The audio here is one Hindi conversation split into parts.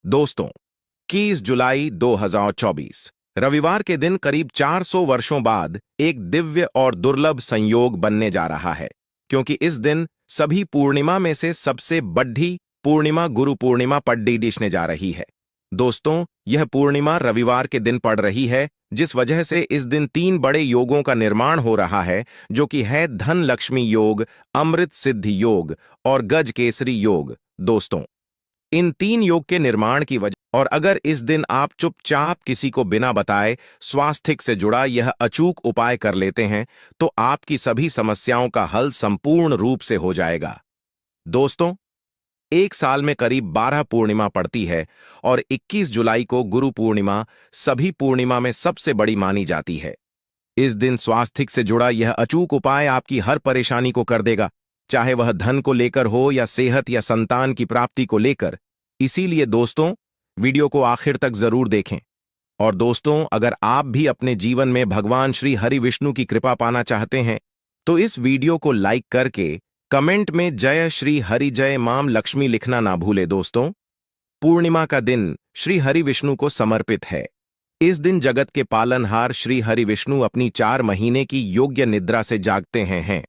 दोस्तों, 21 जुलाई 2024 रविवार के दिन करीब 400 वर्षों बाद एक दिव्य और दुर्लभ संयोग बनने जा रहा है, क्योंकि इस दिन सभी पूर्णिमा में से सबसे बड़ी पूर्णिमा गुरु पूर्णिमा पड़ने जा रही है। दोस्तों, यह पूर्णिमा रविवार के दिन पड़ रही है, जिस वजह से इस दिन 3 बड़े योगों का निर्माण हो रहा है, जो कि है धन लक्ष्मी योग, अमृत सिद्धि योग और गज केसरी योग। दोस्तों, इन 3 योग के निर्माण की वजह और अगर इस दिन आप चुपचाप किसी को बिना बताए स्वास्थ्य से जुड़ा यह अचूक उपाय कर लेते हैं, तो आपकी सभी समस्याओं का हल संपूर्ण रूप से हो जाएगा। दोस्तों, एक साल में करीब 12 पूर्णिमा पड़ती है और 21 जुलाई को गुरु पूर्णिमा सभी पूर्णिमा में सबसे बड़ी मानी जाती है। इस दिन स्वास्थ्य से जुड़ा यह अचूक उपाय आपकी हर परेशानी को कर देगा, चाहे वह धन को लेकर हो या सेहत या संतान की प्राप्ति को लेकर। इसीलिए दोस्तों, वीडियो को आखिर तक जरूर देखें। और दोस्तों, अगर आप भी अपने जीवन में भगवान श्री हरि विष्णु की कृपा पाना चाहते हैं, तो इस वीडियो को लाइक करके कमेंट में जय श्री हरि जय माम लक्ष्मी लिखना ना भूले। दोस्तों, पूर्णिमा का दिन श्री हरि विष्णु को समर्पित है। इस दिन जगत के पालनहार श्री हरि विष्णु अपनी 4 महीने की योग्य निद्रा से जागते हैं।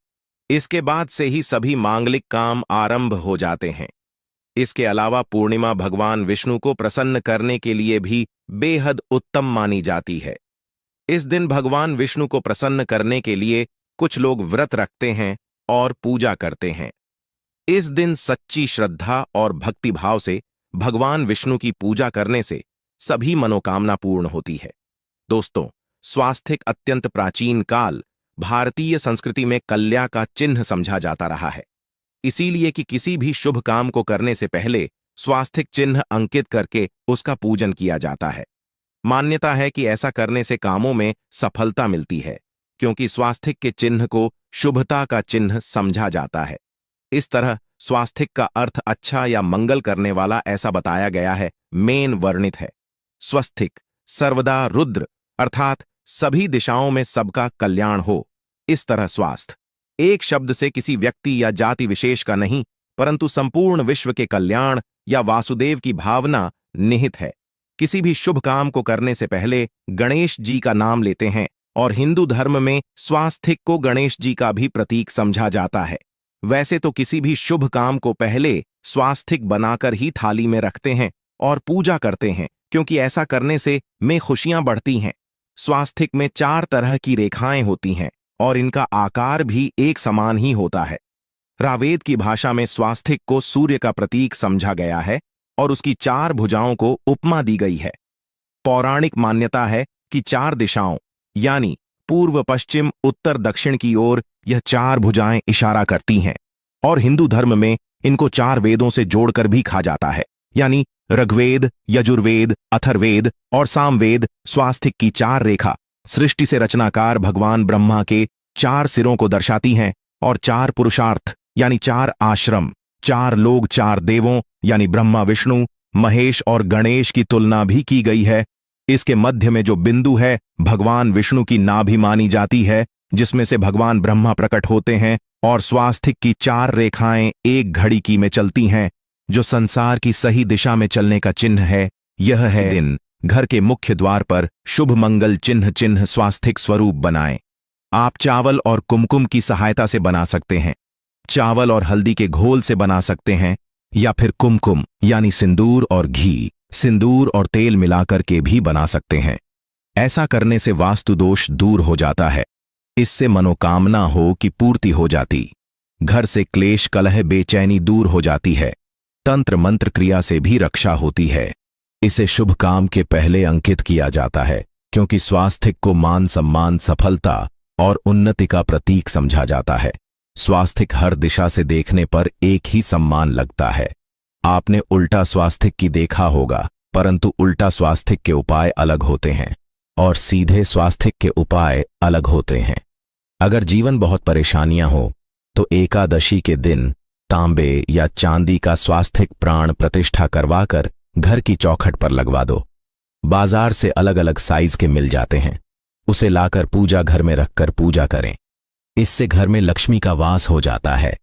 इसके बाद से ही सभी मांगलिक काम आरंभ हो जाते हैं। इसके अलावा पूर्णिमा भगवान विष्णु को प्रसन्न करने के लिए भी बेहद उत्तम मानी जाती है। इस दिन भगवान विष्णु को प्रसन्न करने के लिए कुछ लोग व्रत रखते हैं और पूजा करते हैं। इस दिन सच्ची श्रद्धा और भक्तिभाव से भगवान विष्णु की पूजा करने से सभी मनोकामना पूर्ण होती है। दोस्तों, स्वास्थ्य अत्यंत प्राचीन काल भारतीय संस्कृति में कल्या का चिन्ह समझा जाता रहा है। इसीलिए कि किसी भी शुभ काम को करने से पहले स्वास्थ्य चिन्ह अंकित करके उसका पूजन किया जाता है। मान्यता है कि ऐसा करने से कामों में सफलता मिलती है, क्योंकि स्वास्थ्य के चिन्ह को शुभता का चिन्ह समझा जाता है। इस तरह स्वास्थ्य का अर्थ अच्छा या मंगल करने वाला ऐसा बताया गया है, मेन वर्णित है। स्वस्थिक सर्वदा रुद्र, अर्थात सभी दिशाओं में सबका कल्याण हो। इस तरह स्वास्थ्य एक शब्द से किसी व्यक्ति या जाति विशेष का नहीं, परंतु संपूर्ण विश्व के कल्याण या वासुदेव की भावना निहित है। किसी भी शुभ काम को करने से पहले गणेश जी का नाम लेते हैं और हिंदू धर्म में स्वास्थ्य को गणेश जी का भी प्रतीक समझा जाता है। वैसे तो किसी भी शुभ काम को पहले स्वास्तिक बनाकर ही थाली में रखते हैं और पूजा करते हैं, क्योंकि ऐसा करने से में खुशियां बढ़ती हैं। स्वास्तिक में 4 तरह की रेखाएं होती हैं और इनका आकार भी एक समान ही होता है। रावेद की भाषा में स्वास्तिक को सूर्य का प्रतीक समझा गया है और उसकी 4 भुजाओं को उपमा दी गई है। पौराणिक मान्यता है कि 4 दिशाओं यानी पूर्व पश्चिम उत्तर दक्षिण की ओर यह 4 भुजाएं इशारा करती हैं और हिंदू धर्म में इनको 4 वेदों से जोड़कर भी कहा जाता है, यानी ऋग्वेद, यजुर्वेद, अथर्ववेद और सामवेद। स्वास्तिक की 4 रेखा सृष्टि से रचनाकार भगवान ब्रह्मा के 4 सिरों को दर्शाती हैं और 4 पुरुषार्थ यानी 4 आश्रम, 4 लोग, 4 देवों यानी ब्रह्मा, विष्णु, महेश और गणेश की तुलना भी की गई है। इसके मध्य में जो बिंदु है भगवान विष्णु की नाभि मानी जाती है, जिसमें से भगवान ब्रह्मा प्रकट होते हैं और स्वास्तिक की 4 रेखाएं एक घड़ी की में चलती हैं, जो संसार की सही दिशा में चलने का चिन्ह है। यह है दिन घर के मुख्य द्वार पर शुभ मंगल चिन्ह स्वास्तिक स्वरूप बनाएं। आप चावल और कुमकुम की सहायता से बना सकते हैं, चावल और हल्दी के घोल से बना सकते हैं, या फिर कुमकुम यानी सिंदूर और घी, सिंदूर और तेल मिलाकर के भी बना सकते हैं। ऐसा करने से वास्तु दोष दूर हो जाता है। इससे मनोकामना हो की पूर्ति हो जाती, घर से क्लेश कलह बेचैनी दूर हो जाती है, तंत्र मंत्र क्रिया से भी रक्षा होती है। इसे शुभ काम के पहले अंकित किया जाता है, क्योंकि स्वास्थ्य को मान सम्मान, सफलता और उन्नति का प्रतीक समझा जाता है। स्वास्थ्य हर दिशा से देखने पर एक ही सम्मान लगता है। आपने उल्टा स्वास्थ्य की देखा होगा, परंतु उल्टा स्वास्थ्य के उपाय अलग होते हैं और सीधे स्वास्थ्य के उपाय अलग होते हैं। अगर जीवन बहुत परेशानियां हो तो एकादशी के दिन तांबे या चांदी का स्वास्थ्य प्राण प्रतिष्ठा करवाकर घर की चौखट पर लगवा दो। बाजार से अलग अलग साइज के मिल जाते हैं, उसे लाकर पूजा घर में रखकर पूजा करें। इससे घर में लक्ष्मी का वास हो जाता है।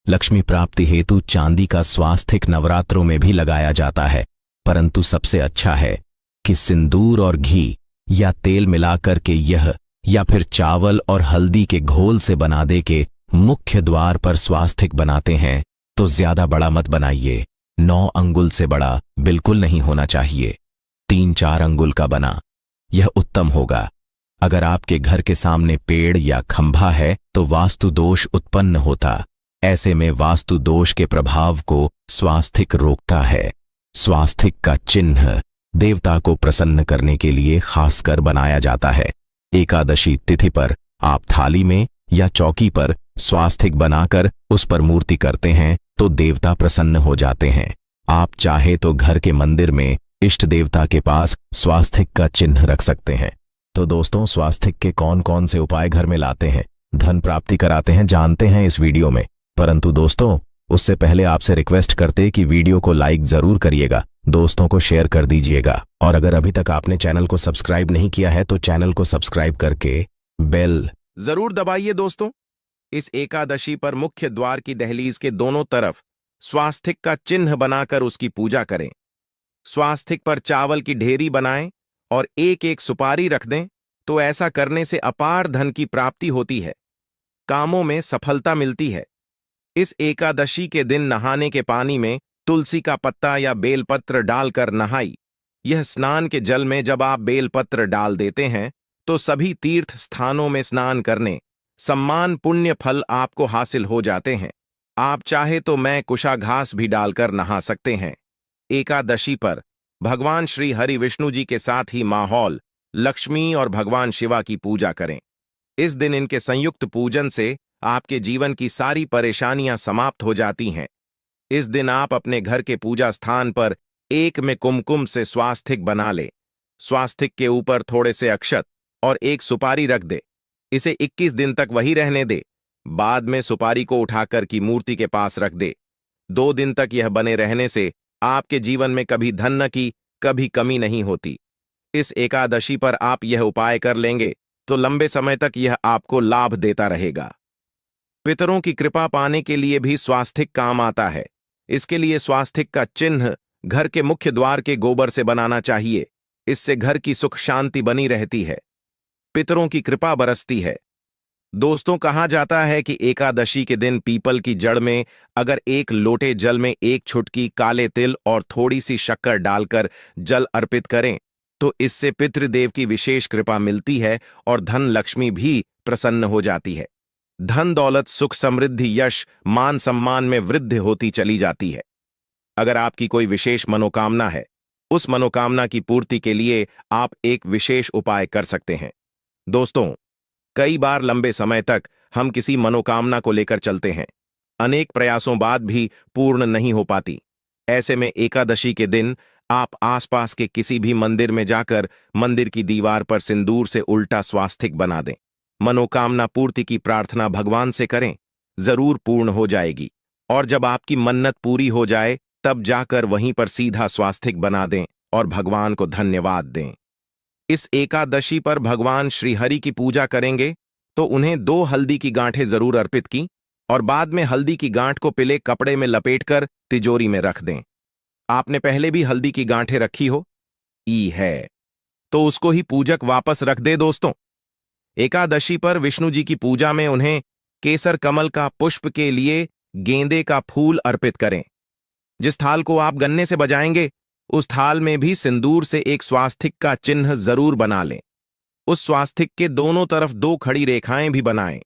लक्ष्मी प्राप्ति हेतु चांदी का स्वास्तिक नवरात्रों में भी लगाया जाता है। परंतु सबसे अच्छा है कि सिंदूर और घी या तेल मिलाकर के यह या फिर चावल और हल्दी के घोल से बना दे के मुख्य द्वार पर स्वास्तिक बनाते हैं तो ज्यादा बड़ा मत बनाइए। 9 अंगुल से बड़ा बिल्कुल नहीं होना चाहिए। 3-4 अंगुल का बना यह उत्तम होगा। अगर आपके घर के सामने पेड़ या खंभा है तो वास्तु दोष उत्पन्न होता। ऐसे में वास्तु दोष के प्रभाव को स्वास्तिक रोकता है। स्वास्तिक का चिन्ह देवता को प्रसन्न करने के लिए खासकर बनाया जाता है। एकादशी तिथि पर आप थाली में या चौकी पर स्वास्तिक बनाकर उस पर मूर्ति करते हैं तो देवता प्रसन्न हो जाते हैं। आप चाहे तो घर के मंदिर में इष्ट देवता के पास स्वास्तिक का चिन्ह रख सकते हैं। तो दोस्तों, स्वास्तिक के कौन कौन से उपाय घर में लाते हैं, धन प्राप्ति कराते हैं, जानते हैं इस वीडियो में। परंतु दोस्तों, उससे पहले आपसे रिक्वेस्ट करते कि वीडियो को लाइक जरूर करिएगा, दोस्तों को शेयर कर दीजिएगा, और अगर अभी तक आपने चैनल को सब्सक्राइब नहीं किया है तो चैनल को सब्सक्राइब करके बेल जरूर दबाइए। दोस्तों, इस एकादशी पर मुख्य द्वार की दहलीज के दोनों तरफ स्वास्तिक का चिन्ह बनाकर उसकी पूजा करें। स्वास्तिक पर चावल की ढेरी बनाएं और एक एक सुपारी रख दें तो ऐसा करने से अपार धन की प्राप्ति होती है, कामों में सफलता मिलती है। इस एकादशी के दिन नहाने के पानी में तुलसी का पत्ता या बेलपत्र डालकर नहाई। यह स्नान के जल में जब आप बेलपत्र डाल देते हैं तो सभी तीर्थ स्थानों में स्नान करने सम्मान पुण्य फल आपको हासिल हो जाते हैं। आप चाहे तो मैं कुशा घास भी डालकर नहा सकते हैं। एकादशी पर भगवान श्री हरि विष्णु जी के साथ ही माहौल लक्ष्मी और भगवान शिवा की पूजा करें। इस दिन इनके संयुक्त पूजन से आपके जीवन की सारी परेशानियां समाप्त हो जाती हैं। इस दिन आप अपने घर के पूजा स्थान पर एक में कुमकुम से स्वास्तिक बना ले। स्वास्तिक के ऊपर थोड़े से अक्षत और एक सुपारी रख दे। इसे 21 दिन तक वही रहने दे। बाद में सुपारी को उठाकर की मूर्ति के पास रख दे। 2 दिन तक यह बने रहने से आपके जीवन में कभी धन की कभी कमी नहीं होती। इस एकादशी पर आप यह उपाय कर लेंगे तो लंबे समय तक यह आपको लाभ देता रहेगा। पितरों की कृपा पाने के लिए भी स्वास्तिक काम आता है। इसके लिए स्वास्तिक का चिन्ह घर के मुख्य द्वार के गोबर से बनाना चाहिए। इससे घर की सुख शांति बनी रहती है, पितरों की कृपा बरसती है। दोस्तों, कहा जाता है कि एकादशी के दिन पीपल की जड़ में अगर 1 लोटे जल में 1 चुटकी काले तिल और थोड़ी सी शक्कर डालकर जल अर्पित करें तो इससे पितृदेव की विशेष कृपा मिलती है और धन लक्ष्मी भी प्रसन्न हो जाती है। धन दौलत सुख समृद्धि यश मान सम्मान में वृद्धि होती चली जाती है। अगर आपकी कोई विशेष मनोकामना है, उस मनोकामना की पूर्ति के लिए आप एक विशेष उपाय कर सकते हैं। दोस्तों, कई बार लंबे समय तक हम किसी मनोकामना को लेकर चलते हैं, अनेक प्रयासों बाद भी पूर्ण नहीं हो पाती। ऐसे में एकादशी के दिन आप आसपास के किसी भी मंदिर में जाकर मंदिर की दीवार पर सिंदूर से उल्टा स्वास्तिक बना दें। मनोकामना पूर्ति की प्रार्थना भगवान से करें, जरूर पूर्ण हो जाएगी। और जब आपकी मन्नत पूरी हो जाए तब जाकर वहीं पर सीधा स्वास्तिक बना दें और भगवान को धन्यवाद दें। इस एकादशी पर भगवान श्री हरि की पूजा करेंगे तो उन्हें 2 हल्दी की गांठें जरूर अर्पित की और बाद में हल्दी की गांठ को पीले कपड़े में लपेटकर तिजोरी में रख दें। आपने पहले भी हल्दी की गांठें रखी हो है तो उसको ही पूजक वापस रख दे। दोस्तों, एकादशी पर विष्णु जी की पूजा में उन्हें केसर कमल का पुष्प के लिए गेंदे का फूल अर्पित करें। जिस थाल को आप गन्ने से बजाएंगे उस थाल में भी सिंदूर से एक स्वास्तिक का चिन्ह जरूर बना लें। उस स्वास्तिक के दोनों तरफ 2 खड़ी रेखाएं भी बनाएं।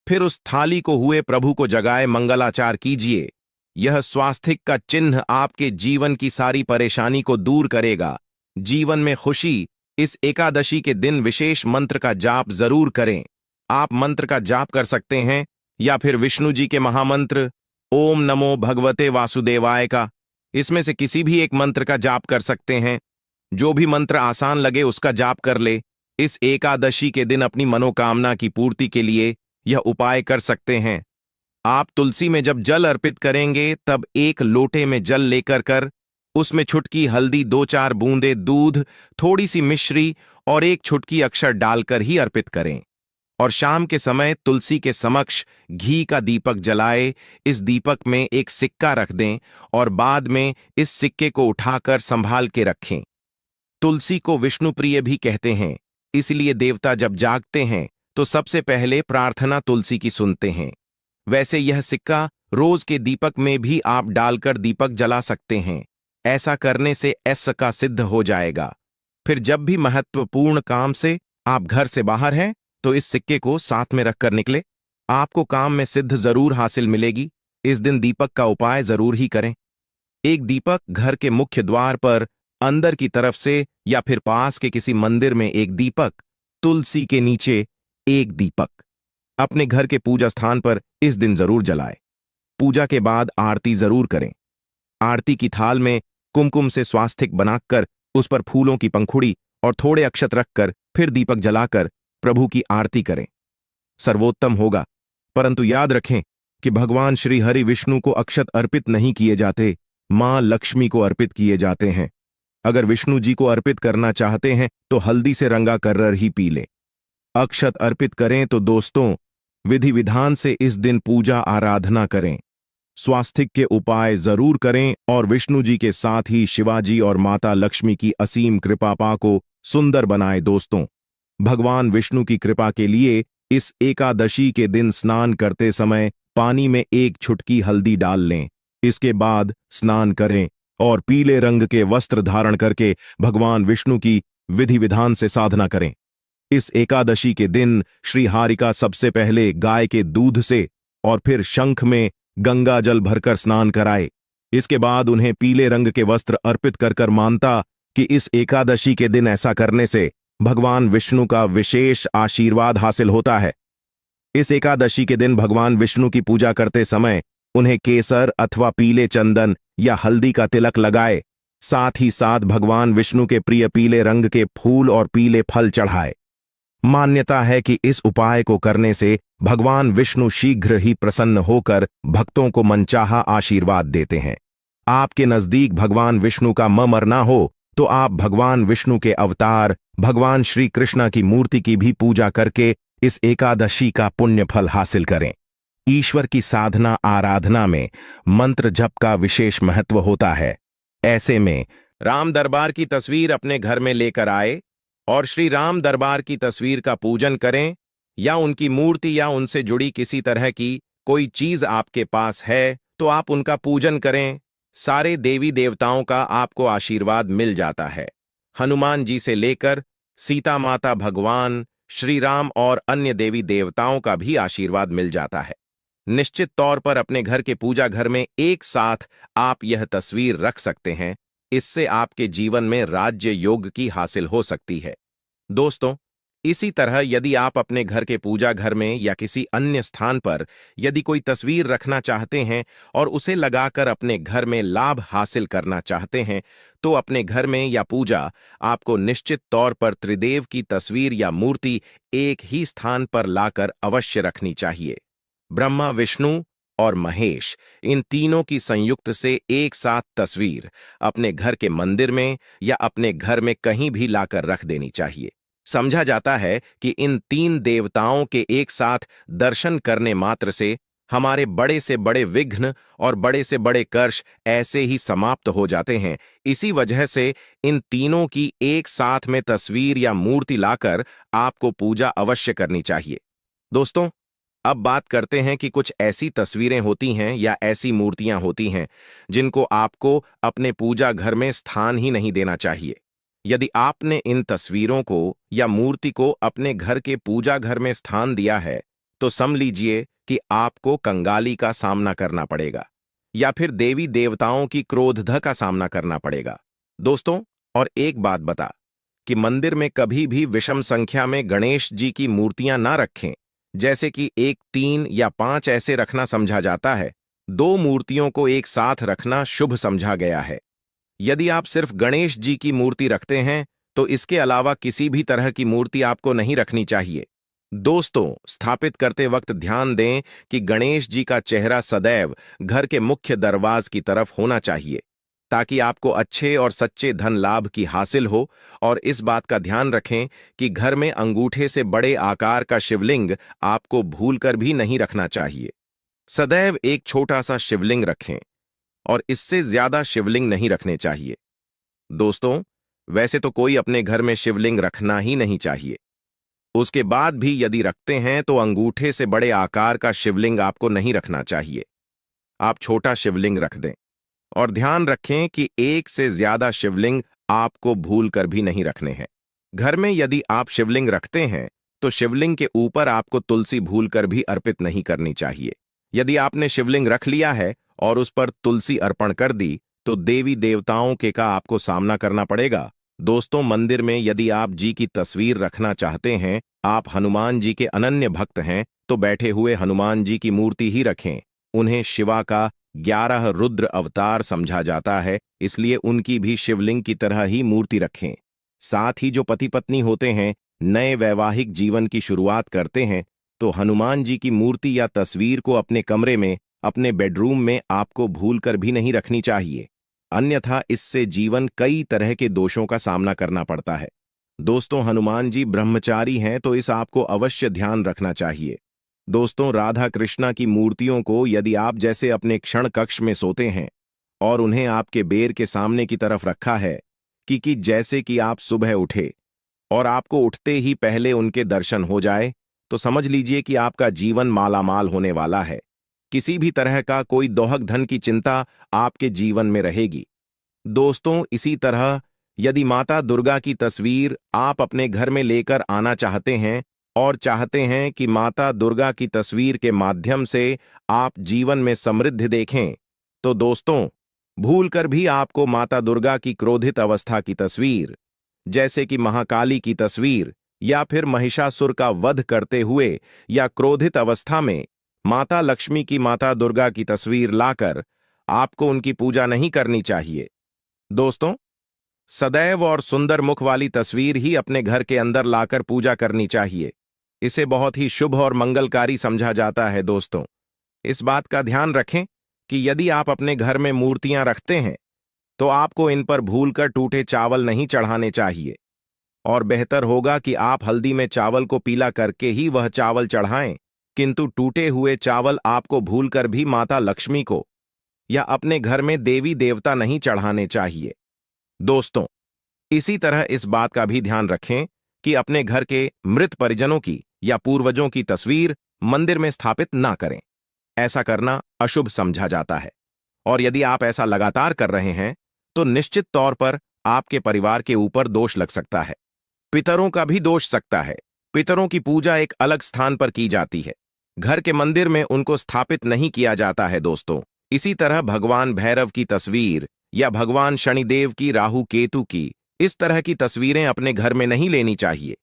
फिर उस थाली को हुए प्रभु को जगाए मंगलाचार कीजिए। यह स्वास्तिक का चिन्ह आपके जीवन की सारी परेशानी को दूर करेगा, जीवन में खुशी। इस एकादशी के दिन विशेष मंत्र का जाप जरूर करें। आप मंत्र का जाप कर सकते हैं या फिर विष्णु जी के महामंत्र ओम नमो भगवते वासुदेवाय का, इसमें से किसी भी एक मंत्र का जाप कर सकते हैं। जो भी मंत्र आसान लगे उसका जाप कर ले। इस एकादशी के दिन अपनी मनोकामना की पूर्ति के लिए यह उपाय कर सकते हैं। आप तुलसी में जब जल अर्पित करेंगे तब 1 लोटे में जल लेकर कर उसमें छुटकी हल्दी, 2-4 बूंदे दूध, थोड़ी सी मिश्री और 1 छुटकी अक्षर डालकर ही अर्पित करें और शाम के समय तुलसी के समक्ष घी का दीपक जलाए। इस दीपक में एक सिक्का रख दें और बाद में इस सिक्के को उठाकर संभाल के रखें। तुलसी को विष्णु प्रिय भी कहते हैं, इसलिए देवता जब जागते हैं तो सबसे पहले प्रार्थना तुलसी की सुनते हैं। वैसे यह सिक्का रोज के दीपक में भी आप डालकर दीपक जला सकते हैं। ऐसा करने से ऐसा का सिद्ध हो जाएगा। फिर जब भी महत्वपूर्ण काम से आप घर से बाहर हैं तो इस सिक्के को साथ में रखकर निकले। आपको काम में सिद्ध जरूर हासिल मिलेगी। इस दिन दीपक का उपाय जरूर ही करें। एक दीपक घर के मुख्य द्वार पर अंदर की तरफ से या फिर पास के किसी मंदिर में एक दीपक, तुलसी के नीचे एक दीपक अपने घर के पूजा स्थान पर इस दिन जरूर जलाए। पूजा के बाद आरती जरूर करें। आरती की थाल में कुमकुम से स्वास्तिक बनाकर उस पर फूलों की पंखुड़ी और थोड़े अक्षत रखकर फिर दीपक जलाकर प्रभु की आरती करें। सर्वोत्तम होगा। परंतु याद रखें कि भगवान श्री हरि विष्णु को अक्षत अर्पित नहीं किए जाते, मां लक्ष्मी को अर्पित किए जाते हैं। अगर विष्णु जी को अर्पित करना चाहते हैं तो हल्दी से रंगा कर्रर ही पी लें। अक्षत अर्पित करें तो दोस्तों विधि विधान से इस दिन पूजा आराधना करें। स्वास्तिक के उपाय जरूर करें और विष्णु जी के साथ ही शिवाजी और माता लक्ष्मी की असीम कृपा पा को सुंदर बनाए। दोस्तों, भगवान विष्णु की कृपा के लिए इस एकादशी के दिन स्नान करते समय पानी में एक चुटकी हल्दी डाल लें। इसके बाद स्नान करें और पीले रंग के वस्त्र धारण करके भगवान विष्णु की विधि विधान से साधना करें। इस एकादशी के दिन श्री हारिका सबसे पहले गाय के दूध से और फिर शंख में गंगा जल भरकर स्नान कराए। इसके बाद उन्हें पीले रंग के वस्त्र अर्पित कर मानता कि इस एकादशी के दिन ऐसा करने से भगवान विष्णु का विशेष आशीर्वाद हासिल होता है। इस एकादशी के दिन भगवान विष्णु की पूजा करते समय उन्हें केसर अथवा पीले चंदन या हल्दी का तिलक लगाए। साथ ही साथ भगवान विष्णु के प्रिय पीले रंग के फूल और पीले फल चढ़ाए। मान्यता है कि इस उपाय को करने से भगवान विष्णु शीघ्र ही प्रसन्न होकर भक्तों को मनचाहा आशीर्वाद देते हैं। आपके नजदीक भगवान विष्णु का मरना हो तो आप भगवान विष्णु के अवतार भगवान श्री कृष्ण की मूर्ति की भी पूजा करके इस एकादशी का पुण्य फल हासिल करें। ईश्वर की साधना आराधना में मंत्र जप का विशेष महत्व होता है। ऐसे में राम दरबार की तस्वीर अपने घर में लेकर आए और श्री राम दरबार की तस्वीर का पूजन करें, या उनकी मूर्ति या उनसे जुड़ी किसी तरह की कोई चीज आपके पास है तो आप उनका पूजन करें। सारे देवी देवताओं का आपको आशीर्वाद मिल जाता है। हनुमान जी से लेकर सीता माता, भगवान श्री राम और अन्य देवी देवताओं का भी आशीर्वाद मिल जाता है। निश्चित तौर पर अपने घर के पूजा घर में एक साथ आप यह तस्वीर रख सकते हैं। इससे आपके जीवन में राज्य योग की हासिल हो सकती है। दोस्तों, इसी तरह यदि आप अपने घर के पूजा घर में या किसी अन्य स्थान पर यदि कोई तस्वीर रखना चाहते हैं और उसे लगाकर अपने घर में लाभ हासिल करना चाहते हैं तो अपने घर में या पूजा आपको निश्चित तौर पर त्रिदेव की तस्वीर या मूर्ति एक ही स्थान पर लाकर अवश्य रखनी चाहिए। ब्रह्मा, विष्णु और महेश, इन तीनों की संयुक्त से एक साथ तस्वीर अपने घर के मंदिर में या अपने घर में कहीं भी लाकर रख देनी चाहिए। समझा जाता है कि इन तीन देवताओं के एक साथ दर्शन करने मात्र से हमारे बड़े से बड़े विघ्न और बड़े से बड़े कर्ष ऐसे ही समाप्त हो जाते हैं। इसी वजह से इन तीनों की एक साथ में तस्वीर या मूर्ति लाकर आपको पूजा अवश्य करनी चाहिए। दोस्तों, अब बात करते हैं कि कुछ ऐसी तस्वीरें होती हैं या ऐसी मूर्तियां होती हैं जिनको आपको अपने पूजा घर में स्थान ही नहीं देना चाहिए। यदि आपने इन तस्वीरों को या मूर्ति को अपने घर के पूजा घर में स्थान दिया है तो समझ लीजिए कि आपको कंगाली का सामना करना पड़ेगा या फिर देवी देवताओं की क्रोध का सामना करना पड़ेगा। दोस्तों, और एक बात बता कि मंदिर में कभी भी विषम संख्या में गणेश जी की मूर्तियां ना रखें। जैसे कि 1, 3 या 5 ऐसे रखना समझा जाता है। 2 मूर्तियों को एक साथ रखना शुभ समझा गया है। यदि आप सिर्फ गणेश जी की मूर्ति रखते हैं तो इसके अलावा किसी भी तरह की मूर्ति आपको नहीं रखनी चाहिए। दोस्तों, स्थापित करते वक्त ध्यान दें कि गणेश जी का चेहरा सदैव घर के मुख्य दरवाज की तरफ होना चाहिए। ताकि आपको अच्छे और सच्चे धन लाभ की हासिल हो। और इस बात का ध्यान रखें कि घर में अंगूठे से बड़े आकार का शिवलिंग आपको भूलकर भी नहीं रखना चाहिए। सदैव एक छोटा सा शिवलिंग रखें और इससे ज्यादा शिवलिंग नहीं रखने चाहिए। दोस्तों, वैसे तो कोई अपने घर में शिवलिंग रखना ही नहीं चाहिए। उसके बाद भी यदि रखते हैं तो अंगूठे से बड़े आकार का शिवलिंग आपको नहीं रखना चाहिए। आप छोटा शिवलिंग रख दें और ध्यान रखें कि एक से ज्यादा शिवलिंग आपको भूल कर भी नहीं रखने हैं। घर में यदि आप शिवलिंग रखते हैं तो शिवलिंग के ऊपर आपको तुलसी भूल कर भी अर्पित नहीं करनी चाहिए। यदि आपने शिवलिंग रख लिया है और उस पर तुलसी अर्पण कर दी तो देवी देवताओं के का आपको सामना करना पड़ेगा। दोस्तों, मंदिर में यदि आप जी की तस्वीर रखना चाहते हैं, आप हनुमान जी के अनन्य भक्त हैं, तो बैठे हुए हनुमान जी की मूर्ति ही रखें। उन्हें शिवा का 11 रुद्र अवतार समझा जाता है, इसलिए उनकी भी शिवलिंग की तरह ही मूर्ति रखें। साथ ही जो पति पत्नी होते हैं, नए वैवाहिक जीवन की शुरुआत करते हैं, तो हनुमान जी की मूर्ति या तस्वीर को अपने कमरे में, अपने बेडरूम में आपको भूलकर भी नहीं रखनी चाहिए। अन्यथा इससे जीवन कई तरह के दोषों का सामना करना पड़ता है। दोस्तों, हनुमान जी ब्रह्मचारी हैं, तो इस आपको अवश्य ध्यान रखना चाहिए। दोस्तों, राधा कृष्णा की मूर्तियों को यदि आप जैसे अपने क्षण कक्ष में सोते हैं और उन्हें आपके बेर के सामने की तरफ रखा है कि जैसे कि आप सुबह उठे और आपको उठते ही पहले उनके दर्शन हो जाए, तो समझ लीजिए कि आपका जीवन मालामाल होने वाला है। किसी भी तरह का कोई दोहक धन की चिंता आपके जीवन में रहेगी। दोस्तों, इसी तरह यदि माता दुर्गा की तस्वीर आप अपने घर में लेकर आना चाहते हैं और चाहते हैं कि माता दुर्गा की तस्वीर के माध्यम से आप जीवन में समृद्धि देखें, तो दोस्तों, भूलकर भी आपको माता दुर्गा की क्रोधित अवस्था की तस्वीर, जैसे कि महाकाली की तस्वीर या फिर महिषासुर का वध करते हुए या क्रोधित अवस्था में माता लक्ष्मी की, माता दुर्गा की तस्वीर लाकर आपको उनकी पूजा नहीं करनी चाहिए। दोस्तों, सदैव और सुंदर मुख वाली तस्वीर ही अपने घर के अंदर लाकर पूजा करनी चाहिए। इसे बहुत ही शुभ और मंगलकारी समझा जाता है। दोस्तों, इस बात का ध्यान रखें कि यदि आप अपने घर में मूर्तियां रखते हैं तो आपको इन पर भूलकर टूटे चावल नहीं चढ़ाने चाहिए, और बेहतर होगा कि आप हल्दी में चावल को पीला करके ही वह चावल चढ़ाएं, किंतु टूटे हुए चावल आपको भूलकर भी माता लक्ष्मी को या अपने घर में देवी देवता नहीं चढ़ाने चाहिए। दोस्तों, इसी तरह इस बात का भी ध्यान रखें कि अपने घर के मृत परिजनों की या पूर्वजों की तस्वीर मंदिर में स्थापित ना करें। ऐसा करना अशुभ समझा जाता है, और यदि आप ऐसा लगातार कर रहे हैं तो निश्चित तौर पर आपके परिवार के ऊपर दोष लग सकता है। पितरों का भी दोष सकता है। पितरों की पूजा एक अलग स्थान पर की जाती है, घर के मंदिर में उनको स्थापित नहीं किया जाता है। दोस्तों, इसी तरह भगवान भैरव की तस्वीर या भगवान शनिदेव की, राहु केतु की, इस तरह की तस्वीरें अपने घर में नहीं लेनी चाहिए।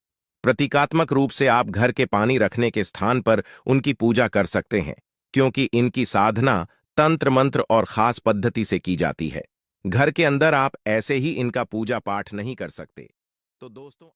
प्रतीकात्मक रूप से आप घर के पानी रखने के स्थान पर उनकी पूजा कर सकते हैं, क्योंकि इनकी साधना तंत्र मंत्र और खास पद्धति से की जाती है। घर के अंदर आप ऐसे ही इनका पूजा पाठ नहीं कर सकते। तो दोस्तों,